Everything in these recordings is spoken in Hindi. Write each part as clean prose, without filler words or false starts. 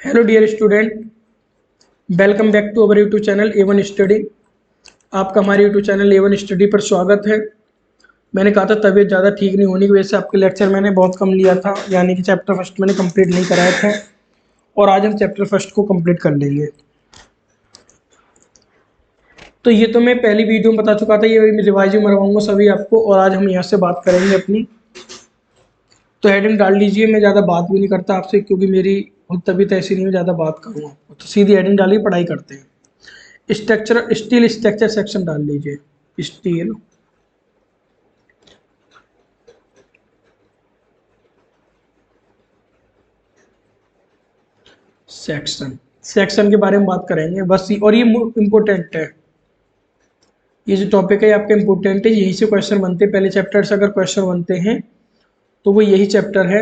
Hello dear student, welcome back to our YouTube channel A1 study. आपका हमारे यूट्यूब चैनल A1 स्टडी पर स्वागत है। मैंने कहा था तबीयत ज़्यादा ठीक नहीं होने की वजह से आपके लेक्चर मैंने बहुत कम लिया था, यानी कि चैप्टर फर्स्ट मैंने कंप्लीट नहीं कराया था, और आज हम चैप्टर फर्स्ट को कंप्लीट कर लेंगे। तो ये तो मैं पहली वीडियो में बता चुका था, ये रिवाइज मरवाऊंगा सभी आपको, और आज हम यहाँ से बात करेंगे अपनी। तो हेडिंग डाल लीजिए, मैं ज़्यादा बात भी नहीं करता आपसे क्योंकि मेरी खुद तबीयत ऐसी नहीं है ज़्यादा बात करूँगा, तो सीधी हेडिंग डालिए, पढ़ाई करते हैं। स्ट्रक्चर, स्टील स्ट्रक्चर सेक्शन डाल लीजिए, स्टील सेक्शन। सेक्शन के बारे में बात करेंगे बस, और ये इम्पोर्टेंट है। ये जो टॉपिक है आपका इम्पोर्टेंट है, यहीं से क्वेश्चन बनते हैं। पहले चैप्टर से अगर क्वेश्चन बनते हैं तो वो यही चैप्टर है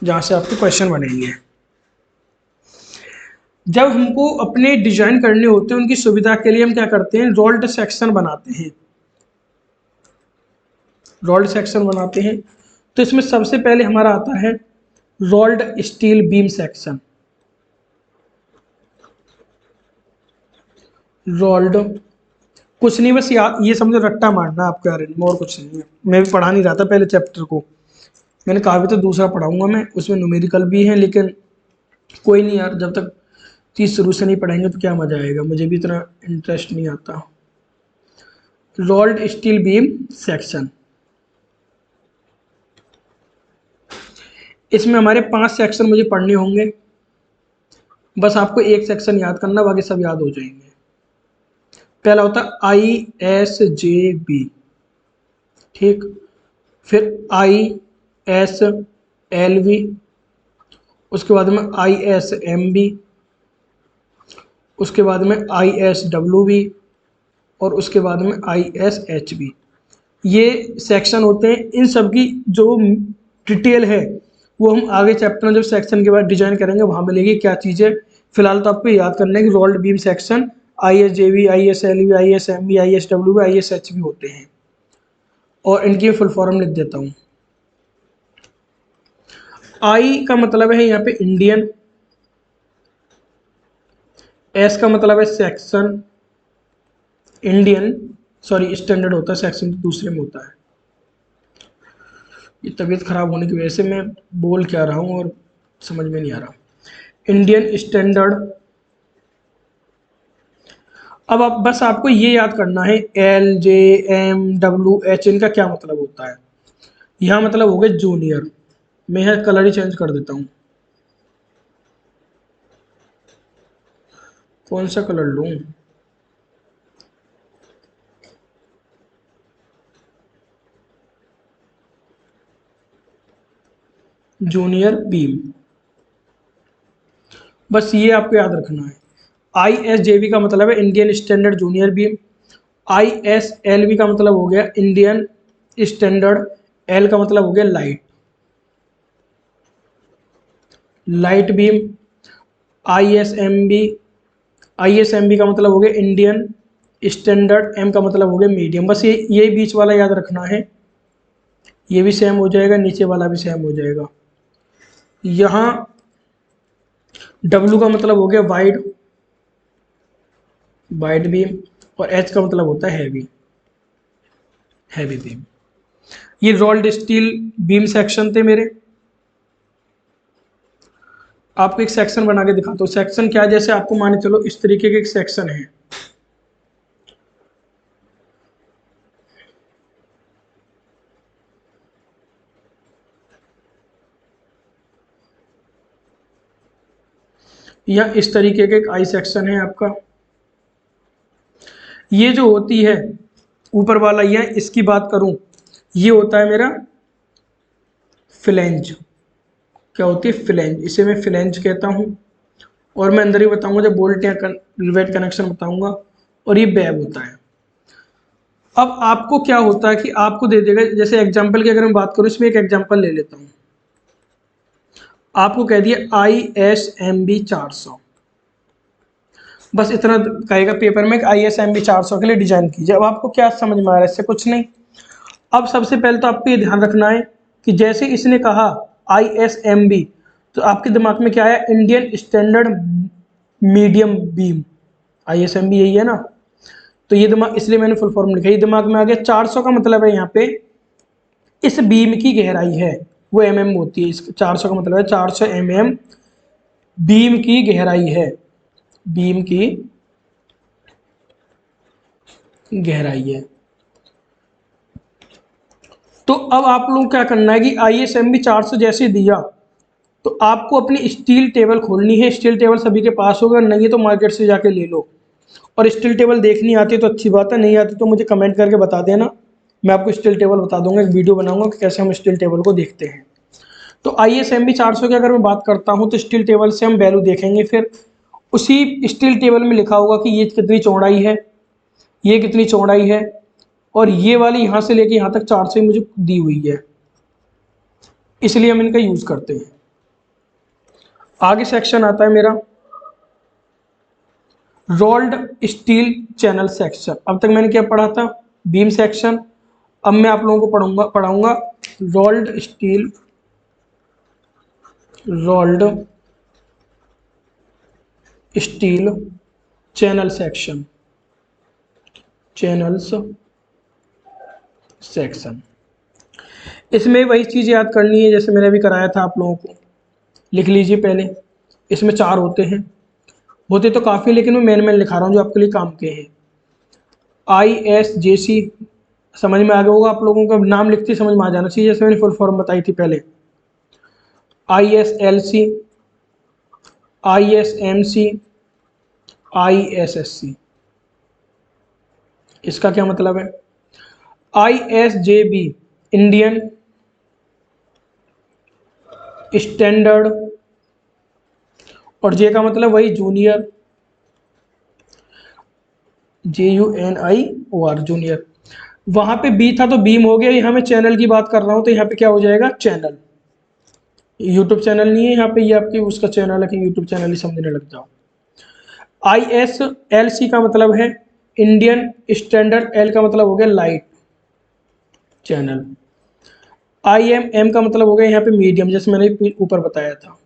जहाँ से आपके क्वेश्चन बनेंगे। जब हमको अपने डिजाइन करने होते हैं उनकी सुविधा के लिए हम क्या करते हैं, रोल्ड सेक्शन बनाते हैं। रोल्ड सेक्शन बनाते हैं तो इसमें सबसे पहले हमारा आता है rolled steel beam section. Rolled कुछ नहीं, बस याद ये समझो, रट्टा मारना आपके बारे में, और कुछ नहीं है। मैं भी पढ़ा नहीं रहा था पहले चैप्टर को, मैंने कहा भी तो दूसरा पढ़ाऊंगा मैं, उसमें न्यूमेरिकल भी है, लेकिन कोई नहीं यार, जब तक चीज़ शुरू से नहीं पढ़ाएंगे तो क्या मजा आएगा, मुझे भी इतना इंटरेस्ट नहीं आता। रोल्ड स्टील बीम सेक्शन, इसमें हमारे 5 सेक्शन मुझे पढ़ने होंगे। बस आपको एक सेक्शन याद करना, बाकी सब याद हो जाएंगे। पहला होता है ISJB, ठीक। फिर ISLV, उसके बाद में ISMB, उसके बाद में ISWB, और उसके बाद में ISHB। ये सेक्शन होते हैं। इन सब की जो डिटेल है वो हम आगे चैप्टर में जब सेक्शन के बाद डिजाइन करेंगे वहाँ मिलेगी क्या चीज़ें। फिलहाल तो आपको याद करना है कि rolled beam section ISJB, ISLV, ISMB, ISWB, ISHB होते हैं, और इनकी फुल फॉर्म लिख देता हूँ। I का मतलब है यहाँ पे इंडियन, S का मतलब है सेक्शन, इंडियन सॉरी स्टैंडर्ड होता है, सेक्शन तो दूसरे में होता है। ये तबीयत खराब होने की वजह से मैं बोल क्या रहा हूँ और समझ में नहीं आ रहा। Indian standard. अब आप बस आपको ये याद करना है LJMWH इनका क्या मतलब होता है। यहाँ मतलब हो गया जूनियर। मैं यहाँ कलर ही चेंज कर देता हूँ, कौन सा कलर लूँ। जूनियर बीम, बस ये आपको याद रखना है। ISJB का मतलब है Indian standard junior beam. ISLV का मतलब हो गया इंडियन स्टैंडर्ड। L का मतलब हो गया light, light beam. ISMB, ISMB का मतलब हो गया इंडियन स्टैंडर्ड। M का मतलब हो गया मीडियम। बस ये बीच वाला याद रखना है, ये भी सेम हो जाएगा, नीचे वाला भी सेम हो जाएगा। यहाँ W का मतलब हो गया वाइड, वाइड बीम, और H का मतलब होता है हैवी, हैवी बीम। ये रोल्ड स्टील बीम सेक्शन थे मेरे। आपको एक सेक्शन बना के दिखाता हूँ। सेक्शन क्या है, जैसे आपको माने चलो इस तरीके के एक सेक्शन है, या इस तरीके के एक आई सेक्शन है आपका। ये जो होती है ऊपर वाला, या इसकी बात करूं, ये होता है मेरा फ्लेंज। क्या होती है, फ्लेंज, इसे मैं फ्लेंज कहता हूं। और मैं अंदर ही बताऊंगा जब बोल्ट या रिवेट कनेक्शन बताऊंगा। और ये बैब होता है। अब आपको क्या होता है कि आपको दे देगा, जैसे एग्जांपल की अगर मैं बात करूं, इसमें एक एग्जांपल ले लेता हूं। आपको कह दिया ISMB 400, बस इतना कहेगा पेपर में कि ISMB 400 के लिए डिजाइन कीजिए। अब आपको क्या समझ में आ रहा है, इससे कुछ नहीं। अब सबसे पहले तो आपको ये ध्यान रखना है कि जैसे इसने कहा ISMB, तो आपके दिमाग में क्या आया? Indian standard medium beam. ISMB यही है ना, तो ये दिमाग, इसलिए मैंने फुल फॉर्म लिखा, ये दिमाग में आ गया। 400 का मतलब है यहाँ पे इस बीम की गहराई है, वो mm होती है। इस 400 का मतलब है 400 mm बीम की गहराई है, बीम की गहराई है। तो अब आप लोग क्या करना है कि ISMB 400 जैसे दिया तो आपको अपनी स्टील टेबल खोलनी है। स्टील टेबल सभी के पास होगा, नहीं है तो मार्केट से जाके ले लो। और स्टील टेबल देखनी आती है तो अच्छी बात है, नहीं आती तो मुझे कमेंट करके बता देना, मैं आपको स्टील टेबल बता दूंगा, एक वीडियो बनाऊंगा कि कैसे हम स्टील टेबल को देखते हैं। तो ISMB 400 की अगर मैं बात करता हूँ तो स्टील टेबल से हम वैल्यू देखेंगे, फिर उसी स्टील टेबल में लिखा होगा कि ये कितनी चौड़ाई है, ये कितनी चौड़ाई है, और ये वाली यहाँ से लेके यहाँ तक 400 मुझे दी हुई है, इसलिए हम इनका यूज करते हैं। आगे सेक्शन आता है मेरा रोल्ड स्टील चैनल सेक्शन। अब तक मैंने क्या पढ़ा था? Beam section. अब मैं आप लोगों को पढ़ाऊंगा rolled steel channel section, channels section. इसमें वही चीज़ याद करनी है जैसे मैंने अभी कराया था आप लोगों को। लिख लीजिए पहले, इसमें 4 होते हैं, होते तो काफ़ी, लेकिन मैं मेन लिखा रहा हूँ जो आपके लिए काम के हैं। ISJC समझ में आ गया होगा आप लोगों का, नाम लिखते समझ में आ जाना चाहिए, जैसे मैंने फुल फॉर्म बताई थी पहले। ISLC, ISMC, ISSC, इसका क्या मतलब है? ISJB इंडियन स्टैंडर्ड, और जे का मतलब वही जूनियर, JUNIOR जूनियर। वहां पे बी था तो बीम हो गया, यहाँ मैं चैनल की बात कर रहा हूँ तो यहाँ पे क्या हो जाएगा? चैनल। यूट्यूब चैनल नहीं है यहाँ पे, ये आपकी उसका चैनल है कि यूट्यूब चैनल ही समझने लग जाओ। ISLC का मतलब है इंडियन स्टैंडर्ड, एल का मतलब हो गया लाइट चैनल। IMM का मतलब हो गया यहाँ पे मीडियम, जैसे मैंने ऊपर बताया था।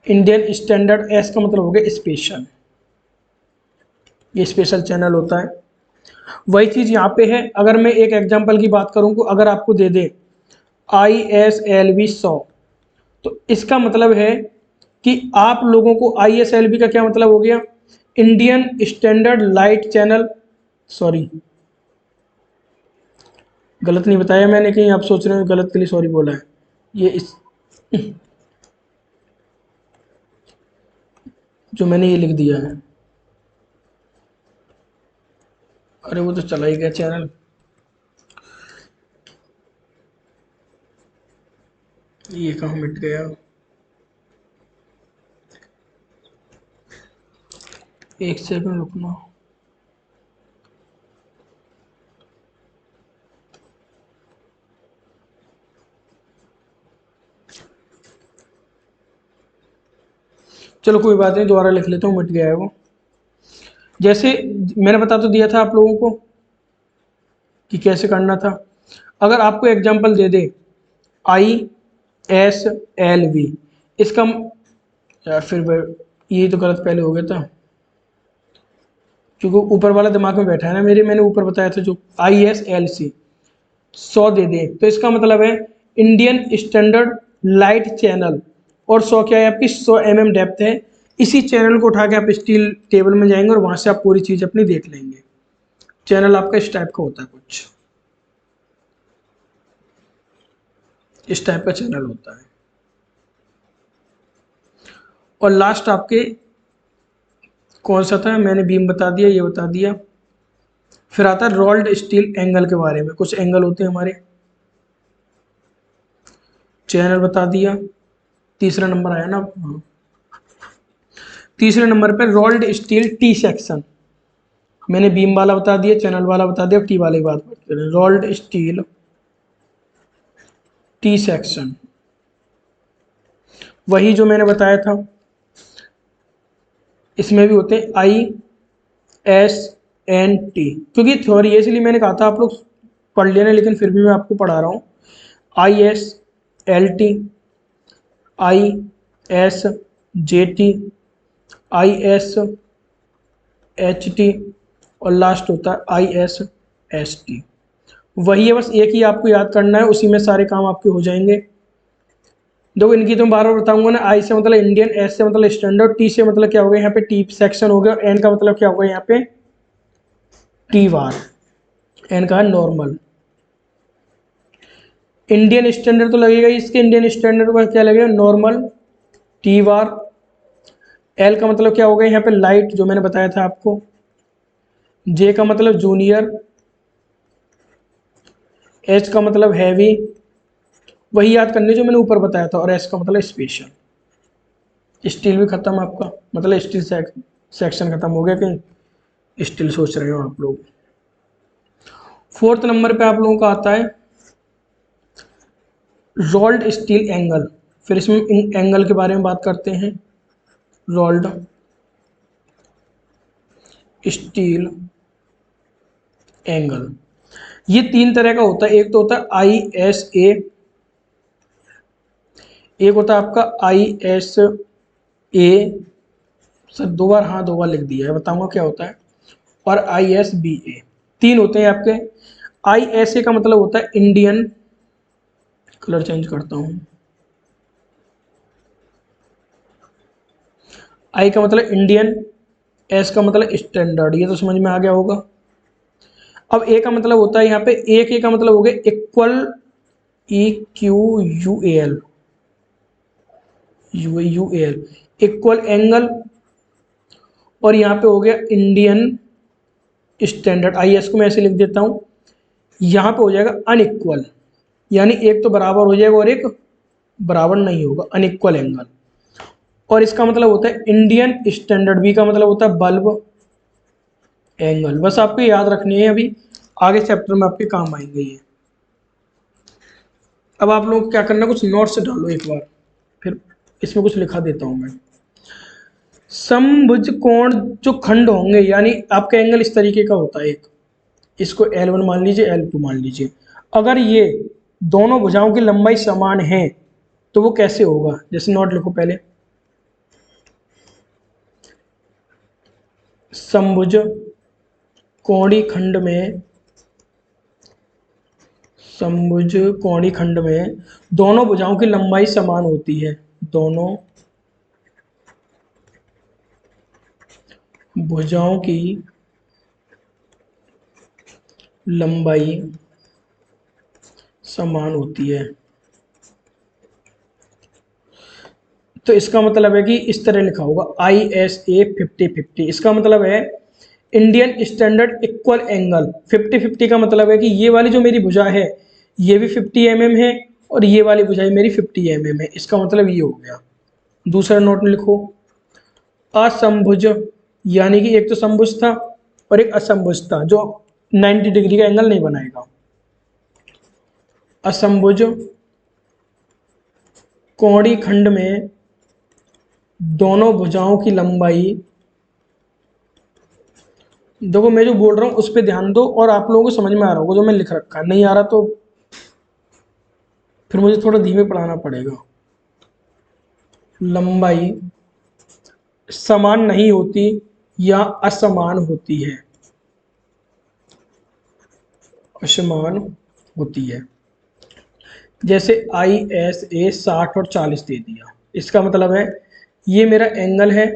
इंडियन स्टैंडर्ड, एस का मतलब हो गया स्पेशल, ये स्पेशल चैनल होता है। वही चीज़ यहाँ पे है। अगर मैं एक एग्जांपल की बात करूँ, अगर आपको दे दे ISLV 100, तो इसका मतलब है कि आप लोगों को ISLV का क्या मतलब हो गया? Indian standard light channel. Sorry, गलत नहीं बताया मैंने, कहीं आप सोच रहे हो गलत के लिए सॉरी बोला है। ये इस जो मैंने ये लिख दिया है, अरे वो तो चला ही गया चैनल, ये कहाँ मिट गया? एक सेकंड रुकना। चलो कोई बात नहीं, दोबारा लिख लेता हूँ, मिट गया है वो। जैसे मैंने बता तो दिया था आप लोगों को कि कैसे करना था। अगर आपको एग्जांपल दे दे ISLV, इसका यार फिर ये तो गलत पहले हो गया था, क्योंकि ऊपर वाला दिमाग में बैठा है ना मेरे, मैंने ऊपर बताया था जो ISLC 100 दे दे तो इसका मतलब है इंडियन स्टैंडर्ड लाइट चैनल, और 100 क्या है आपकी? 100 mm डेप्थ है। इसी चैनल को उठा के आप स्टील टेबल में जाएंगे और वहां से आप पूरी चीज अपनी देख लेंगे। चैनल आपका इस टाइप का होता है, कुछ इस टाइप का चैनल होता है। और लास्ट आपके कौन सा था? मैंने बीम बता दिया, ये बता दिया। फिर आता है रोल्ड स्टील एंगल के बारे में, कुछ एंगल होते हैं हमारे, चैनल बता दिया। तीसरा नंबर आया ना? हाँ। तीसरे नंबर पे रोल्ड स्टील टी सेक्शन, मैंने बीम वाला बता दिया, चैनल वाला बता दिया, टी वाले की बात करते हैं। रोल्ड स्टील टी सेक्शन, वही जो मैंने बताया था, इसमें भी होते हैं ISNT, क्योंकि थ्योरी है इसलिए मैंने कहा था आप लोग पढ़ लेना, लेकिन फिर भी मैं आपको पढ़ा रहा हूँ। LT, I S J T, I S H T, और लास्ट होता है आई एस एस टी। वही है, बस एक ही आपको याद करना है, उसी में सारे काम आपके हो जाएंगे। देखो इनकी तो मैं बार बार बताऊंगा ना, आई से मतलब इंडियन, एस से मतलब स्टैंडर्ड, टी से मतलब क्या होगा यहाँ पे टी सेक्शन हो गया, एन का मतलब क्या होगा यहाँ पे टी वार, एन का है नॉर्मल। इंडियन स्टैंडर्ड तो लगेगा ही, इसके इंडियन स्टैंडर्ड का क्या लगेगा नॉर्मल टी वार। एल का मतलब क्या होगा यहाँ पे लाइट, जो मैंने बताया था आपको। जे का मतलब जूनियर, एच का मतलब हैवी, वही याद करने जो मैंने ऊपर बताया था, और एस का मतलब स्पेशल। स्टील भी खत्म आपका, मतलब स्टील सेक्शन खत्म हो गया, कहीं स्टील सोच रहे हो आप लोग। फोर्थ नंबर पे आप लोगों का आता है रोल्ड स्टील एंगल। फिर इसमें एंगल के बारे में बात करते हैं। रोल्ड स्टील एंगल, ये तीन तरह का होता है। एक तो होता है आई एस ए, एक होता है आपका आई एस ए, सर दो बार, हाँ दो बार लिख दिया है, बताऊंगा क्या होता है, और आई एस बी ए। तीन होते हैं आपके। आई एस ए का मतलब होता है इंडियन, कलर चेंज करता हूँ, आई का मतलब इंडियन, एस का मतलब स्टैंडर्ड, ये तो समझ में आ गया होगा। अब ए का मतलब होता है यहाँ पे, एक ए का मतलब हो गया equal, E Q U A L, U A L, equal angle. और यहाँ पे हो गया इंडियन स्टैंडर्ड, आई एस को मैं ऐसे लिख देता हूँ। यहाँ पे हो जाएगा अनइक्वल, यानी एक तो बराबर हो जाएगा और एक बराबर नहीं होगा, अनइक्वल एंगल। और इसका मतलब होता है इंडियन स्टैंडर्ड, बी का मतलब होता है बल्ब एंगल। बस आपको याद रखनी है, अभी आगे चैप्टर में आपके काम आएंगे ये। अब आप लोग क्या करना, कुछ नोट्स डालो एक बार, फिर इसमें कुछ लिखा देता हूं मैं। समभुज कोण जो खंड होंगे, यानी आपका एंगल इस तरीके का होता है, एक इसको L1 मान लीजिए, L2 मान लीजिए। अगर ये दोनों भुजाओं की लंबाई समान है तो वो कैसे होगा, जैसे नोट लिखो पहले। समभुज कोणी खंड में, समभुज कोणी खंड में दोनों भुजाओं की लंबाई समान होती है, दोनों भुजाओं की लंबाई समान होती है। तो इसका मतलब है कि इस तरह लिखा होगा आई एस ए 50-50, इसका मतलब है इंडियन स्टैंडर्ड इक्वल एंगल 50-50 का मतलब है कि ये वाली जो मेरी भुजा है ये भी 50 mm है, और ये वाली भुजा मेरी 50 mm है, इसका मतलब ये हो गया। दूसरा नोट में लिखो असमभुज, यानी कि एक तो समभुज था और एक असमभुज था जो 90 डिग्री का एंगल नहीं बनाएगा। असमभुज कोणी खंड में दोनों भुजाओं की लंबाई, देखो मैं जो बोल रहा हूं उस पर ध्यान दो, और आप लोगों को समझ में आ रहा होगा जो मैं लिख रखा है, नहीं आ रहा तो फिर मुझे थोड़ा धीमे पढ़ाना पड़ेगा। लंबाई समान नहीं होती या असमान होती है, असमान होती है। जैसे आई एस ए 60 और 40 दे दिया, इसका मतलब है ये मेरा एंगल है,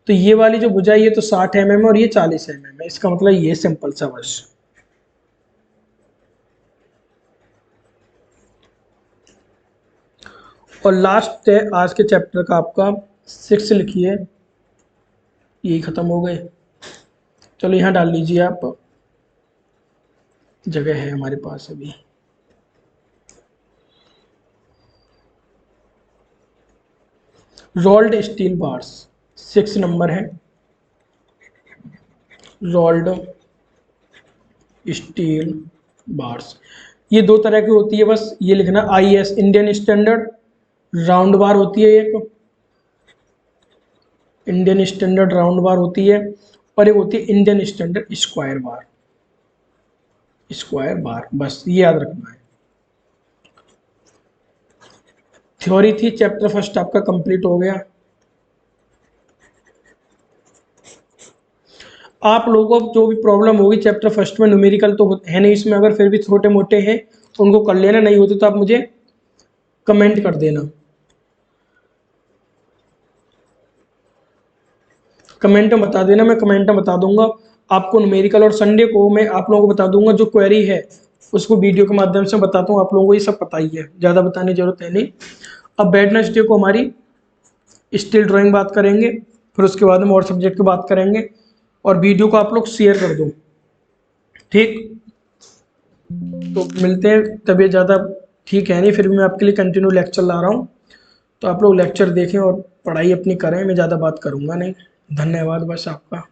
तो ये वाली जो भुजा है ये तो 60 mm और ये 40 mm है, इसका मतलब ये सिंपल सा बस। और लास्ट है आज के चैप्टर का आपका 6 लिखिए, यही खत्म हो गए। चलो यहाँ डाल लीजिए आप, जगह है हमारे पास अभी। रोल्ड स्टील बार्स 6 नंबर है, रोल्ड स्टील बार्स। ये दो तरह की होती है, बस ये लिखना, I S Indian standard round बार होती है एक, इंडियन स्टैंडर्ड राउंड बार होती है, और एक होती है Indian standard square bar, square bar, बस ये याद रखना है। थ्योरी थी, चैप्टर फर्स्ट आपका कंप्लीट हो गया। आप लोगों को जो भी प्रॉब्लम होगी चैप्टर फर्स्ट में, न्यूमेरिकल तो है नहीं इसमें, अगर फिर भी छोटे मोटे हैं उनको कर लेना, नहीं होते तो आप मुझे कमेंट कर देना, कमेंट में बता देना, मैं कमेंट में बता दूंगा आपको न्यूमेरिकल। और संडे को मैं आप लोगों को बता दूंगा जो क्वेरी है उसको वीडियो के माध्यम से बताता हूँ। आप लोगों को ये सब पता ही है, ज़्यादा बताने की जरूरत है नहीं। अब वेडनेसडे को हमारी स्टिल ड्राइंग बात करेंगे, फिर उसके बाद में और सब्जेक्ट की बात करेंगे। और वीडियो को आप लोग शेयर कर दो, ठीक। तो मिलते हैं, तबीयत ज़्यादा ठीक है नहीं, फिर भी मैं आपके लिए कंटिन्यू लेक्चर ला रहा हूँ, तो आप लोग लेक्चर देखें और पढ़ाई अपनी करें, मैं ज़्यादा बात करूँगा नहीं। धन्यवाद बस आपका।